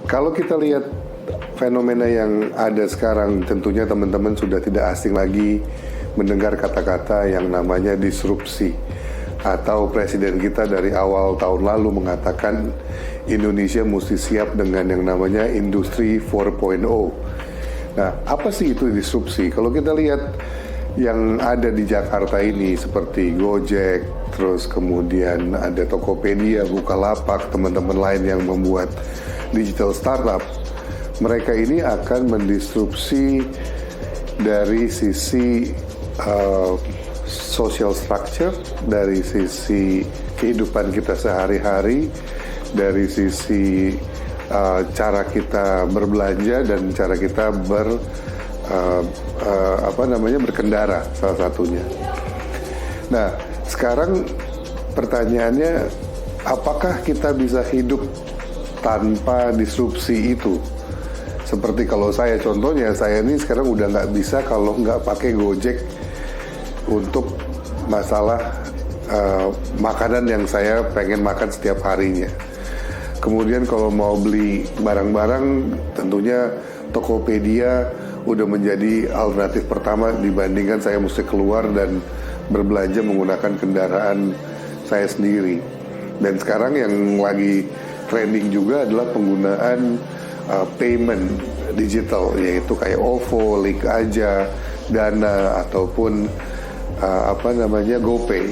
Kalau kita lihat fenomena yang ada sekarang, tentunya teman-teman sudah tidak asing lagi mendengar kata-kata yang namanya disrupsi. Atau presiden kita dari awal tahun lalu mengatakan Indonesia mesti siap dengan yang namanya industri 4.0. Nah, apa sih itu disrupsi? Kalau kita lihat yang ada di Jakarta ini seperti Gojek, terus kemudian ada Tokopedia, Bukalapak, teman-teman lain yang membuat digital startup, mereka ini akan mendisrupsi dari sisi social structure, dari sisi kehidupan kita sehari-hari, dari sisi cara kita berbelanja dan cara kita berkendara salah satunya. Nah, sekarang pertanyaannya, apakah kita bisa hidup tanpa disrupsi itu? Seperti kalau saya, contohnya saya ini sekarang udah nggak bisa kalau nggak pakai Gojek untuk masalah makanan yang saya pengen makan setiap harinya. Kemudian kalau mau beli barang-barang, tentunya Tokopedia udah menjadi alternatif pertama dibandingkan saya mesti keluar dan berbelanja menggunakan kendaraan saya sendiri. Dan sekarang yang lagi trending juga adalah penggunaan payment digital, yaitu kayak OVO, Link Aja, Dana, ataupun GoPay.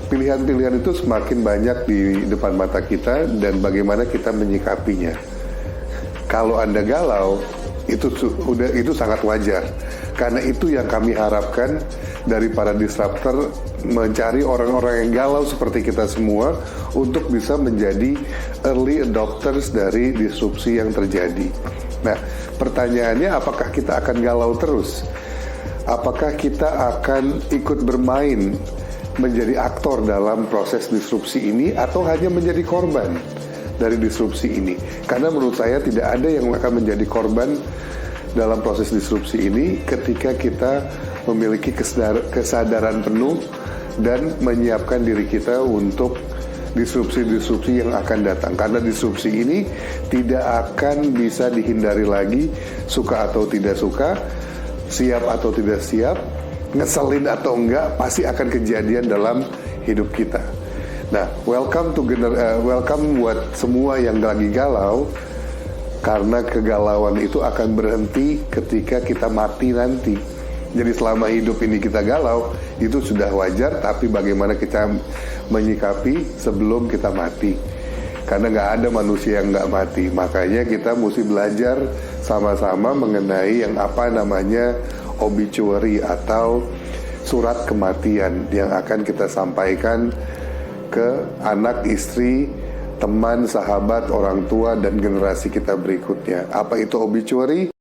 Pilihan-pilihan itu semakin banyak di depan mata kita dan bagaimana kita menyikapinya. Kalau Anda galau, itu sangat wajar. Karena itu yang kami harapkan dari para disruptor, mencari orang-orang yang galau seperti kita semua untuk bisa menjadi early adopters dari disrupsi yang terjadi. Nah, pertanyaannya, apakah kita akan galau terus? Apakah kita akan ikut bermain menjadi aktor dalam proses disrupsi ini atau hanya menjadi korban dari disrupsi ini? Karena menurut saya tidak ada yang akan menjadi korban dalam proses disrupsi ini ketika kita memiliki kesadaran penuh dan menyiapkan diri kita untuk disrupsi-disrupsi yang akan datang. Karena disrupsi ini tidak akan bisa dihindari lagi, suka atau tidak suka, siap atau tidak siap, ngeselin atau enggak, pasti akan kejadian dalam hidup kita. Nah, welcome buat semua yang lagi galau, karena kegalauan itu akan berhenti ketika kita mati nanti. Jadi selama hidup ini kita galau, itu sudah wajar, tapi bagaimana kita menyikapi sebelum kita mati. Karena nggak ada manusia yang nggak mati, makanya kita mesti belajar sama-sama mengenai yang apa namanya obituary atau surat kematian yang akan kita sampaikan ke anak, istri, teman, sahabat, orang tua, dan generasi kita berikutnya. Apa itu obituary?